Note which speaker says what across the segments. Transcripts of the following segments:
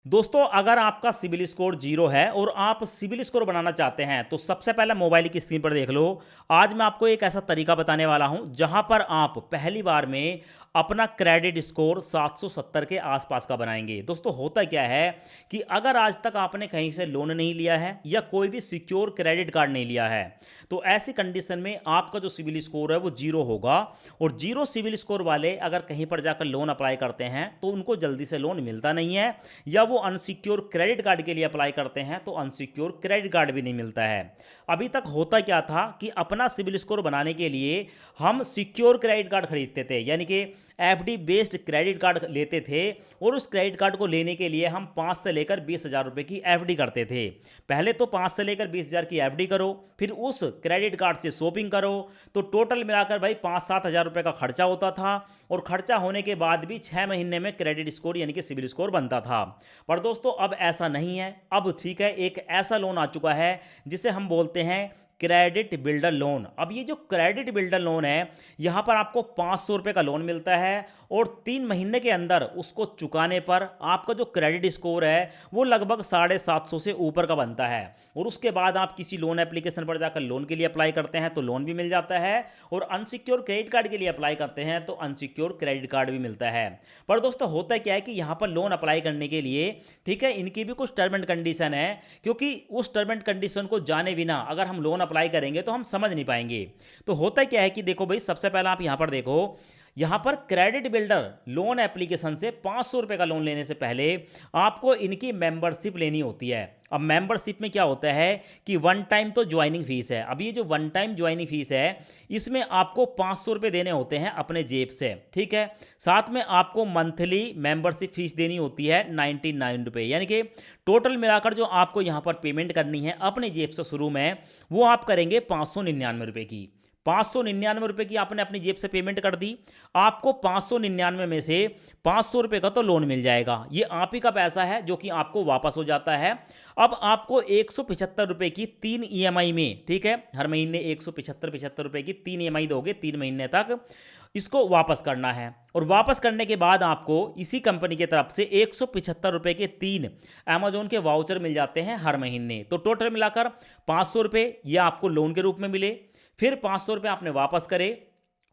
Speaker 1: दोस्तों, अगर आपका सिबिल स्कोर जीरो है और आप सिबिल स्कोर बनाना चाहते हैं तो सबसे पहले मोबाइल की स्क्रीन पर देख लो। आज मैं आपको एक ऐसा तरीका बताने वाला हूं जहां पर आप पहली बार में अपना क्रेडिट स्कोर 770 के आसपास का बनाएंगे। दोस्तों, होता क्या है कि अगर आज तक आपने कहीं से लोन नहीं लिया है या कोई भी सिक्योर क्रेडिट कार्ड नहीं लिया है तो ऐसी कंडीशन में आपका जो सिबिल स्कोर है वो जीरो होगा। और जीरो सिबिल स्कोर वाले अगर कहीं पर जाकर लोन अप्लाई करते हैं तो उनको जल्दी से लोन मिलता नहीं है, या वो अनसिक्योर क्रेडिट कार्ड के लिए अप्लाई करते हैं तो अनसिक्योर क्रेडिट कार्ड भी नहीं मिलता है। अभी तक होता क्या था कि अपना सिबिल स्कोर बनाने के लिए हम सिक्योर क्रेडिट कार्ड खरीदते थे, यानी कि एफडी बेस्ड क्रेडिट कार्ड लेते थे, और उस क्रेडिट कार्ड को लेने के लिए हम 5 से लेकर 20,000 रुपए की एफडी करते थे। पहले तो 5 से लेकर 20,000 की एफडी करो, फिर उस क्रेडिट कार्ड से शॉपिंग करो, तो टोटल मिलाकर भाई 5-7 हज़ार रुपये का खर्चा होता था। और खर्चा होने के बाद भी 6 महीने में क्रेडिट स्कोर यानी कि सिबिल स्कोर बनता था। पर दोस्तों, अब ऐसा नहीं है। अब ठीक है, एक ऐसा लोन आ चुका है जिसे हम बोलते हैं क्रेडिट बिल्डर लोन। अब ये जो क्रेडिट बिल्डर लोन है, यहां पर आपको 500 रुपये का लोन मिलता है और 3 महीने के अंदर उसको चुकाने पर आपका जो क्रेडिट स्कोर है वो लगभग 750 से ऊपर का बनता है। और उसके बाद आप किसी लोन एप्लीकेशन पर जाकर लोन के लिए अप्लाई करते हैं तो लोन भी मिल जाता है, और अनसिक्योर क्रेडिट कार्ड के लिए अप्लाई करते हैं तो अनसिक्योर क्रेडिट कार्ड भी मिलता है। पर दोस्तों, होता क्या है कि यहाँ पर लोन अप्लाई करने के लिए ठीक है, इनकी भी कुछ टर्म एंड कंडीशन है, क्योंकि उस टर्म एंड कंडीशन को जाने बिना अगर हम लोन अप्लाई करेंगे तो हम समझ नहीं पाएंगे। तो होता क्या है कि देखो भाई, सबसे पहला आप यहां पर देखो, यहां पर क्रेडिट बिल्डर लोन एप्लीकेशन से 500 रुपए का लोन लेने से पहले आपको इनकी मेंबरशिप लेनी होती है। अब मेंबरशिप में क्या होता है कि वन टाइम तो ज्वाइनिंग फीस है। अब ये जो वन टाइम ज्वाइनिंग फीस है इसमें आपको 500 रुपये देने होते हैं अपने जेब से, ठीक है। साथ में आपको मंथली मेंबरशिप फीस देनी होती है 99 रुपये, यानी कि टोटल मिलाकर जो आपको यहाँ पर पेमेंट करनी है अपनी जेब से शुरू में, वो आप करेंगे 599 रुपये की। 599 रुपये की आपने अपनी जेब से पेमेंट कर दी। आपको 599 में से 500 रुपये का तो लोन मिल जाएगा, ये आप ही का पैसा है जो कि आपको वापस हो जाता है। अब आपको 175 रुपये की 3 ईएमआई में, ठीक है, हर महीने 175 रुपये की 3 ईएमआई दोगे 3 महीने तक, इसको वापस करना है। और वापस करने के बाद आपको इसी कंपनी की तरफ से 175 रुपये के 3 अमेजोन के वाउचर मिल जाते हैं हर महीने। तो टोटल मिलाकर 500 रुपये ये आपको लोन के रूप में मिले, फिर 500 रुपये आपने वापस करे,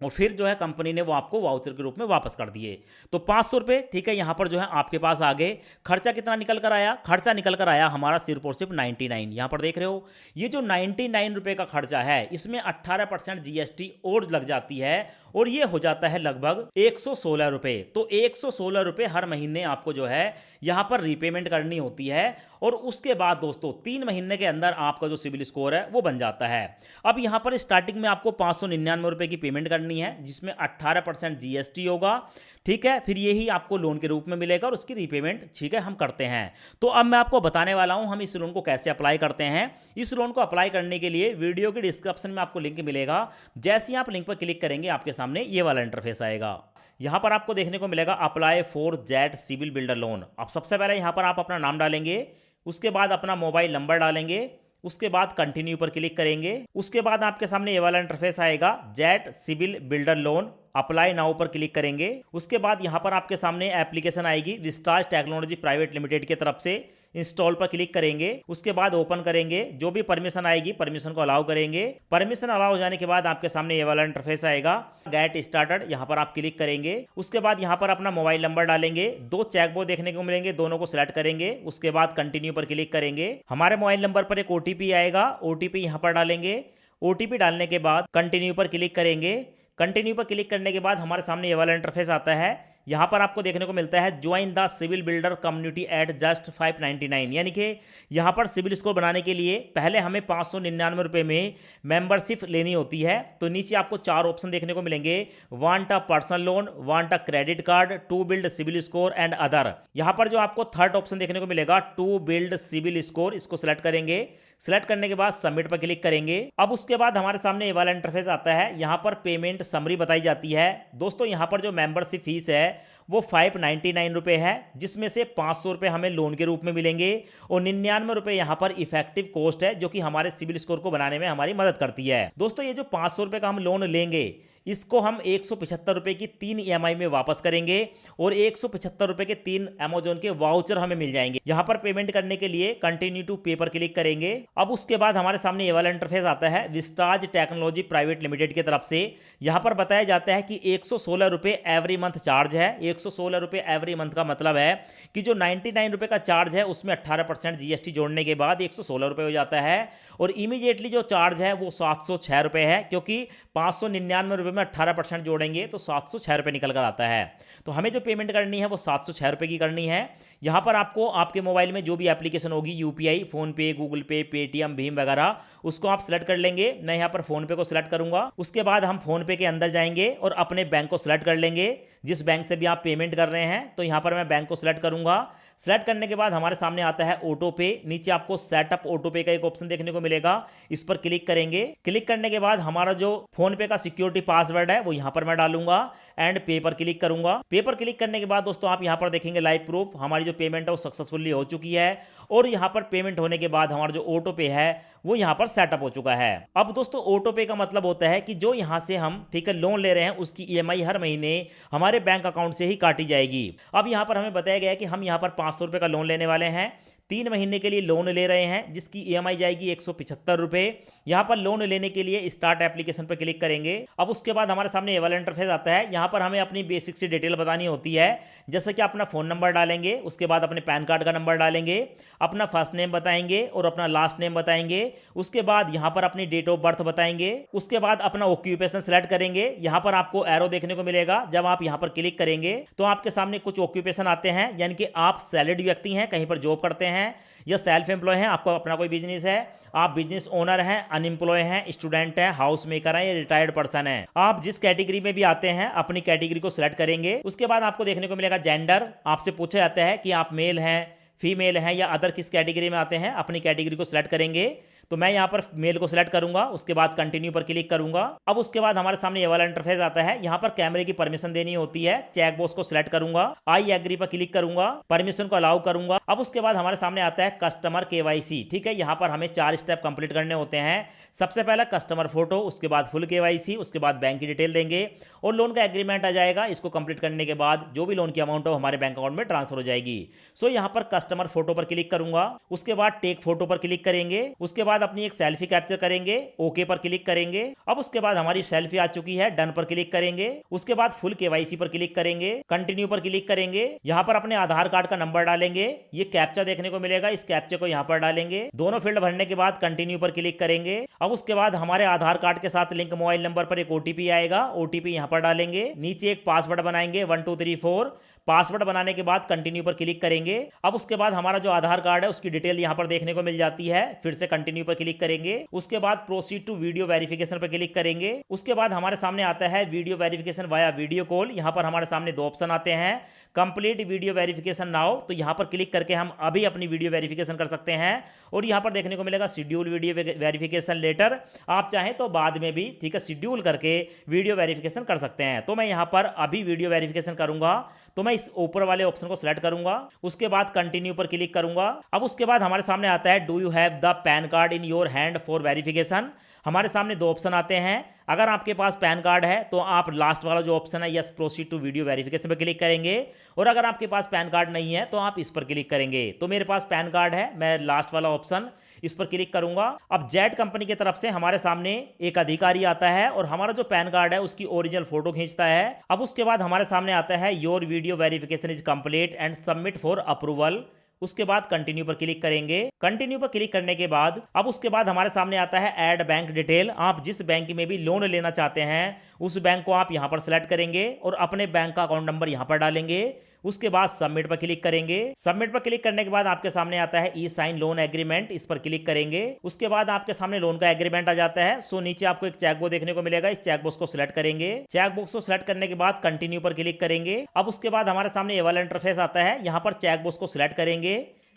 Speaker 1: और फिर जो है कंपनी ने वो आपको वाउचर के रूप में वापस कर दिए। तो 500 रुपये, ठीक है, यहां पर जो है आपके पास आ गए। खर्चा कितना निकल कर आया? खर्चा निकल कर आया हमारा सिर्फ और सिर्फ 99। यहां पर देख रहे हो, ये जो 99 रुपये का खर्चा है इसमें 18% जीएसटी और लग जाती है, और ये हो जाता है लगभग 116 रुपये। तो 116 रुपये हर महीने आपको जो है यहां पर रीपेमेंट करनी होती है। और उसके बाद दोस्तों 3 महीने के अंदर आपका जो सिबिल स्कोर है वो बन जाता है। अब यहां पर स्टार्टिंग में आपको 599 रुपये की पेमेंट करनी है, जिसमें 18% जीएसटी होगा, ठीक है। फिर यही आपको लोन के रूप में मिलेगा और उसकी रीपेमेंट, ठीक है, हम करते हैं। तो अब मैं आपको बताने वाला हूं हम इस लोन को कैसे अप्लाई करते हैं। इस लोन को अप्लाई करने के लिए वीडियो के डिस्क्रिप्शन में आपको लिंक मिलेगा। जैसे ही आप लिंक पर क्लिक करेंगे आपके सामने ये वाला इंटरफेस आएगा। यहां पर आपको देखने को मिलेगा apply for jet CIBIL builder loan. अब सबसे पहले यहां पर आप अपना नाम डालेंगे, उसके बाद अपना मोबाइल नंबर डालेंगे, उसके बाद कंटिन्यू पर क्लिक करेंगे। उसके बाद आपके सामने ये वाला इंटरफेस आएगा, jet CIBIL builder loan, apply now पर क्लिक करेंगे। उसके बाद यहां पर आपके सामने एप्लीकेशन आएगी विस्टाज टेक्नोलॉजी प्राइवेट लिमिटेड की तरफ से, इंस्टॉल पर क्लिक करेंगे। उसके बाद ओपन करेंगे, जो भी परमिशन आएगी परमिशन को अलाउ करेंगे। परमिशन अलाउ हो जाने के बाद आपके सामने ये वाला इंटरफेस आएगा, गेट स्टार्टेड, यहां पर आप क्लिक करेंगे। उसके बाद यहां पर अपना मोबाइल नंबर डालेंगे, 2 चेकबॉक्स देखने को मिलेंगे, दोनों को सिलेक्ट करेंगे। उसके बाद कंटिन्यू पर क्लिक करेंगे। हमारे मोबाइल नंबर पर एक ओटीपी आएगा, ओटीपी यहां पर डालेंगे। ओटीपी डालने के बाद कंटिन्यू पर क्लिक करेंगे। कंटिन्यू पर क्लिक करने के बाद हमारे सामने ये वाला इंटरफेस आता है। यहां पर आपको देखने को मिलता है join the CIBIL builder community at just 599, यानी कि यहां पर सिविल स्कोर बनाने के लिए पहले हमें 599 रुपये में मेंबरशिप लेनी होती है। तो नीचे आपको 4 ऑप्शन देखने को मिलेंगे, want a personal loan, want a credit card, to build CIBIL score and other. यहां पर जो आपको थर्ड ऑप्शन देखने को मिलेगा, टू बिल्ड सिविल स्कोर, इसको सिलेक्ट करेंगे। सिलेक्ट करने के बाद सबमिट पर क्लिक करेंगे। अब उसके बाद हमारे सामने ये वाला इंटरफेस आता है, यहां पर पेमेंट समरी बताई जाती है। दोस्तों, यहां पर जो मेंबरशिप फीस है वो 599 रुपये है, जिसमें से 500 रुपये हमें लोन के रूप में मिलेंगे और 99 रुपये यहाँ पर इफेक्टिव कॉस्ट है, जो कि हमारे सिविल स्कोर को बनाने में हमारी मदद करती है। दोस्तों ये जो 500 रुपये का हम लोन लेंगे, इसको हम 175 रुपये की 3 ईएमआई में वापस करेंगे और 175 रुपये के 3 अमेजोन के वाउचर हमें मिल जाएंगे। यहाँ पर पेमेंट करने के लिए कंटिन्यू टू पे पर क्लिक करेंगे। अब उसके बाद हमारे सामने ये वाला इंटरफेस आता है विस्टाज टेक्नोलॉजी प्राइवेट लिमिटेड की तरफ से। यहाँ पर बताया जाता है कि 116 रुपये एवरी मंथ चार्ज है। 116 रुपये एवरी मंथ का मतलब है कि जो 99 रुपये का चार्ज है उसमें 18% जीएसटी जोड़ने के बाद 116 रुपये हो जाता है और इमीडिएटली जो चार्ज है वो 706 रुपये है, क्योंकि 599 रुपये में 18% जोड़ेंगे तो 706 रुपये निकल कर आता है। तो हमें जो पेमेंट करनी है वो 706 रुपये की करनी है। यहाँ पर आपको आपके मोबाइल में जो भी एप्लीकेशन होगी, यूपीआई, फोनपे, गूगल पे, पेटीएम, भीम वगैरह, उसको आप सिलेक्ट कर लेंगे। मैं यहाँ पर फोनपे को सिलेक्ट करूंगा। उसके बाद हम फोनपे के अंदर जाएंगे और अपने बैंक को सिलेक्ट कर लेंगे, जिस बैंक से भी आप पेमेंट कर रहे हैं। तो यहाँ पर मैं बैंक को सिलेक्ट करूंगा। सेलेक्ट करने के बाद हमारे सामने आता है ऑटो पे। नीचे आपको सेटअप ऑटो पे का एक ऑप्शन देखने को मिलेगा, इस पर क्लिक करेंगे। क्लिक करने के बाद हमारा जो फोन पे का सिक्योरिटी पासवर्ड है वो यहां पर मैं डालूंगा एंड पे पर क्लिक करूंगा। पे पर क्लिक करने के बाद दोस्तों आप यहां पर देखेंगे लाइव प्रूफ, हमारी जो पेमेंट है वो सक्सेसफुली हो चुकी है और यहां पर पेमेंट होने के बाद हमारा जो ऑटो पे है वो यहां पर सेटअप हो चुका है। अब दोस्तों ऑटो पे का मतलब होता है कि जो यहां से हम ठीक है लोन ले रहे हैं उसकी ईएमआई हर महीने हमारे बैंक अकाउंट से ही काटी जाएगी। अब यहां पर हमें बताया गया है कि हम यहां पर 500 रुपए का लोन लेने वाले हैं। 3 महीने के लिए लोन ले रहे हैं, जिसकी ईएमआई जाएगी 175 रुपए। यहां पर लोन लेने के लिए स्टार्ट एप्लीकेशन पर क्लिक करेंगे। अब उसके बाद हमारे सामने ये वाला इंटरफेस आता है। यहां पर हमें अपनी बेसिक सी डिटेल बतानी होती है, जैसे कि अपना फोन नंबर डालेंगे, उसके बाद अपने पैन कार्ड का नंबर डालेंगे, अपना फर्स्ट नेम बताएंगे और अपना लास्ट नेम बताएंगे। उसके बाद यहां पर अपनी डेट ऑफ बर्थ बताएंगे। उसके बाद अपना ऑक्यूपेशन सेलेक्ट करेंगे। यहां पर आपको एरो देखने को मिलेगा। जब आप यहां पर क्लिक करेंगे तो आपके सामने कुछ ऑक्यूपेशन आते हैं, यानी कि आप सैलरीड व्यक्ति हैं, कहीं पर जॉब करते हैं या सेल्फ एम्प्लॉय हैं, आपका अपना कोई बिजनेस है, आप बिजनेस ओनर हैं, अनएम्प्लॉय हैं, स्टूडेंट हैं, हाउस मेकर हैं या रिटायर्ड पर्सन हैं। आप जिस कैटेगरी में भी आते हैं अपनी कैटेगरी को सिलेक्ट करेंगे। उसके बाद आपको देखने को मिलेगा जेंडर। आपसे पूछा जाता है कि आप मेल हैं, फीमेल हैं या अदर किस कैटेगरी में आते हैं। अपनी कैटेगरी को सिलेक्ट करेंगे। तो मैं यहां पर मेल को सिलेक्ट करूंगा। उसके बाद कंटिन्यू पर क्लिक करूंगा। अब उसके बाद हमारे सामने ये वाला इंटरफेस आता है। यहां पर कैमरे की परमिशन देनी होती है। चेक बॉक्स को सिलेक्ट करूंगा, आई एग्री पर क्लिक करूंगा, परमिशन को अलाउ करूंगा। अब उसके बाद हमारे सामने आता है कस्टमर केवाईसी। ठीक है, यहां पर हमें 4 स्टेप कंप्लीट करने होते हैं। सबसे पहला कस्टमर फोटो, उसके बाद फुल केवाईसी, उसके बाद बैंक की डिटेल देंगे और लोन का एग्रीमेंट आ जाएगा। इसको कंप्लीट करने के बाद जो भी लोन की अमाउंट हो हमारे बैंक अकाउंट में ट्रांसफर हो जाएगी। सो यहां पर कस्टमर फोटो पर क्लिक करूंगा। उसके बाद टेक फोटो पर क्लिक करेंगे। उसके बाद अपनी एक सेल्फी कैप्चर करेंगे, ओके पर क्लिक करेंगे। अब उसके बाद हमारी सेल्फी आ चुकी है, डन पर क्लिक करेंगे। उसके बाद फुल केवाईसी पर क्लिक करेंगे, कंटिन्यू पर क्लिक करेंगे। यहां पर अपने आधार कार्ड का नंबर डालेंगे। ये कैप्चा देखने को मिलेगा, इस कैप्चे को यहां पर डालेंगे। दोनों फील्ड भरने के बाद कंटिन्यू पर क्लिक करेंगे। अब उसके बाद हमारे आधार कार्ड के साथ लिंक मोबाइल नंबर पर एक ओटीपी आएगा, ओटीपी यहां पर डालेंगे। नीचे एक पासवर्ड बनाएंगे 1 2 3 4। पासवर्ड बनाने के बाद कंटिन्यू पर क्लिक करेंगे। अब उसके बाद हमारा जो आधार कार्ड है उसकी डिटेल यहां पर देखने को मिल जाती है। फिर से कंटिन्यू पर क्लिक करेंगे। उसके बाद प्रोसीड टू वीडियो वेरिफिकेशन पर क्लिक करेंगे। उसके बाद हमारे सामने आता है video verification via video call. यहां पर हमारे सामने 2 ऑप्शन आते हैं, कंप्लीट वीडियो वेरिफिकेशन नाउ। तो यहां पर क्लिक करके हम अभी अपनी वीडियो वेरिफिकेशन कर सकते हैं और यहां पर देखने को मिलेगा शेड्यूल वीडियो वेरिफिकेशन लेटर। आप चाहें तो बाद में भी ठीक है शेड्यूल करके वीडियो वेरिफिकेशन कर सकते हैं। तो मैं यहां पर अभी वीडियो वेरिफिकेशन करूंगा, तो मैं इस ऊपर वाले ऑप्शन को सिलेक्ट करूंगा। उसके बाद कंटिन्यू पर क्लिक करूंगा। अब उसके बाद हमारे सामने आता है do you have the pan card in your hand for verification. हमारे सामने 2 ऑप्शन आते हैं। अगर आपके पास पैन कार्ड है तो आप लास्ट वाला जो ऑप्शन है yes proceed to video verification पर क्लिक करेंगे और अगर आपके पास पैन कार्ड नहीं है तो आप इस पर क्लिक करेंगे। तो मेरे पास पैन कार्ड है, मैं लास्ट वाला ऑप्शन इस पर क्लिक करूंगा। अब जेट कंपनी की तरफ से हमारे सामने एक अधिकारी आता है और हमारा जो पैन कार्ड है उसकी ओरिजिनल फोटो खींचता है। अब उसके बाद हमारे सामने आता है your video verification is complete and submit for approval. उसके बाद कंटिन्यू पर क्लिक करेंगे। कंटिन्यू पर क्लिक करने के बाद अब उसके बाद हमारे सामने आता है ऐड बैंक डिटेल। आप जिस बैंक में भी लोन लेना चाहते हैं उस बैंक को आप यहां पर सिलेक्ट करेंगे और अपने बैंक का अकाउंट नंबर यहां पर डालेंगे। उसके बाद सबमिट पर क्लिक करेंगे। सबमिट पर क्लिक करने के बाद आपके सामने आता है ई साइन लोन एग्रीमेंट, इस पर क्लिक करेंगे। उसके बाद आपके सामने लोन का एग्रीमेंट आ जाता है। सो नीचे आपको एक चेक बॉक्स देखने को मिलेगा, इस चेक बॉक्स को सिलेक्ट करेंगे। चेक बॉक्स को सिलेक्ट करने के बाद कंटिन्यू पर क्लिक करेंगे। अब उसके बाद हमारे सामने ये वाला इंटरफेस आता है। यहां पर चेक बॉक्स को सिलेक्ट करेंगे,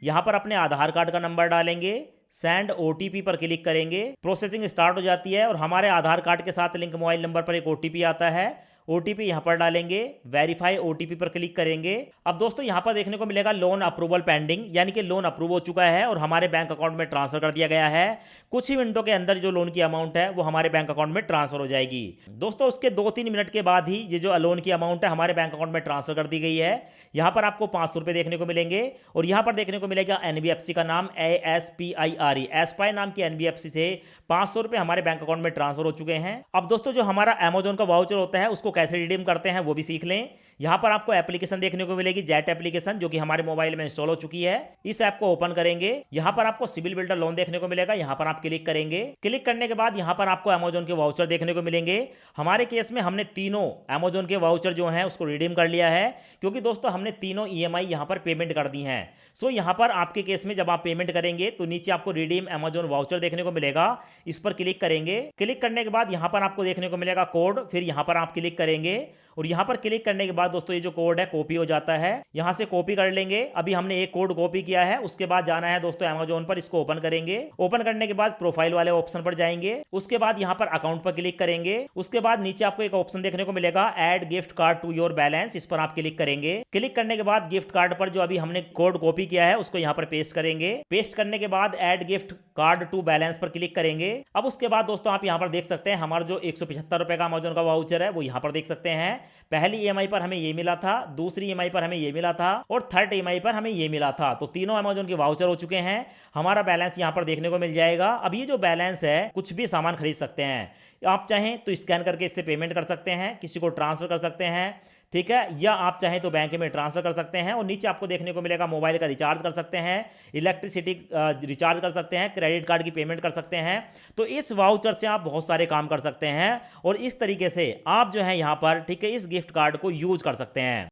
Speaker 1: यहां पर अपने आधार कार्ड का नंबर डालेंगे, सेंड ओटीपी पर क्लिक करेंगे। प्रोसेसिंग स्टार्ट हो जाती है और हमारे आधार कार्ड के साथ लिंक मोबाइल नंबर पर एक ओटीपी आता है। ओटीपी यहां पर डालेंगे, वेरीफाई ओटीपी पर क्लिक करेंगे। अब दोस्तों यहां पर देखने को मिलेगा लोन अप्रूवल पेंडिंग, यानी कि लोन अप्रूव हो चुका है और हमारे बैंक अकाउंट में ट्रांसफर कर दिया गया है। कुछ ही मिनटों के अंदर जो लोन की अमाउंट है वो हमारे बैंक अकाउंट में ट्रांसफर हो जाएगी। दोस्तों उसके 2-3 मिनट के बाद ही ये जो लोन की अमाउंट है हमारे बैंक अकाउंट में ट्रांसफर कर दी गई है। यहां पर आपको 500 रुपए देखने को मिलेंगे और यहां पर देखने को मिलेगा एनबीएफसी का नाम ASPIRE, एस्पायर नाम की एनबीएफसी से 500 रुपए हमारे बैंक अकाउंट में ट्रांसफर हो चुके हैं। अब दोस्तों जो हमारा अमेजोन का वाउचर होता है उसको कैसे रिडीम करते हैं वो भी सीख लें। यहां पर आपको एप्लीकेशन देखने को मिलेगी, जेट एप्लीकेशन, जो कि हमारे मोबाइल में इंस्टॉल हो चुकी है। इस ऐप को ओपन करेंगे, यहां पर आपको सिविल बिल्डर लोन देखने को मिलेगा, यहां पर आप क्लिक करेंगे। क्लिक करने के बाद यहां पर आपको अमेजोन के वाउचर देखने को मिलेंगे। हमारे केस में हमने तीनों अमेजोन के वाउचर जो हैं उसको रिडीम कर लिया है, क्योंकि दोस्तों हमने तीनों ईएमआई यहां पर पेमेंट कर दी हैं। सो यहां पर आपके केस में जब आप पेमेंट करेंगे तो नीचे आपको रिडीम अमेजोन वाउचर देखने को मिलेगा, इस पर क्लिक करेंगे। क्लिक करने के बाद यहां पर आपको देखने को मिलेगा कोड, फिर यहां पर आप क्लिक करेंगे और यहां पर क्लिक करने के बाद दोस्तों ये जो कोड है कॉपी हो जाता है, यहां से कॉपी कर लेंगे। अभी हमने एक कोड कॉपी किया है, उसके बाद जाना है दोस्तों अमेजोन पर, इसको ओपन करेंगे। ओपन करने के बाद प्रोफाइल वाले ऑप्शन पर जाएंगे, उसके बाद यहां पर अकाउंट पर क्लिक करेंगे। उसके बाद नीचे आपको एक ऑप्शन देखने को मिलेगा add gift card to your balance, इस पर आप क्लिक करेंगे। क्लिक करने के बाद गिफ्ट कार्ड पर जो अभी हमने कोड कॉपी किया है उसको यहां पर पेस्ट करेंगे। पेस्ट करने के बाद add gift card to balance पर क्लिक करेंगे। अब उसके बाद दोस्तों आप यहां पर देख सकते हैं हमारा जो 175 रुपए का अमेजोन का वाउचर है वो यहां पर देख सकते हैं। पहली ईएमआई पर हमें ये मिला था, दूसरी ईएमआई पर हमें ये मिला था और थर्ड ईएमआई पर हमें ये मिला था। तो तीनों अमेजोन के वाउचर हो चुके हैं। हमारा बैलेंस यहां पर देखने को मिल जाएगा। अब ये जो बैलेंस है, कुछ भी सामान खरीद सकते हैं आप, चाहें तो स्कैन करके इससे पेमेंट कर सकते हैं, किसी को ट्रांसफर कर सकते हैं, ठीक है, या आप चाहें तो बैंक में ट्रांसफर कर सकते हैं। और नीचे आपको देखने को मिलेगा मोबाइल का रिचार्ज कर सकते हैं, इलेक्ट्रिसिटी रिचार्ज कर सकते हैं, क्रेडिट कार्ड की पेमेंट कर सकते हैं। तो इस वाउचर से आप बहुत सारे काम कर सकते हैं और इस तरीके से आप जो है यहाँ पर, ठीक है, इस गिफ्ट कार्ड को यूज कर सकते हैं।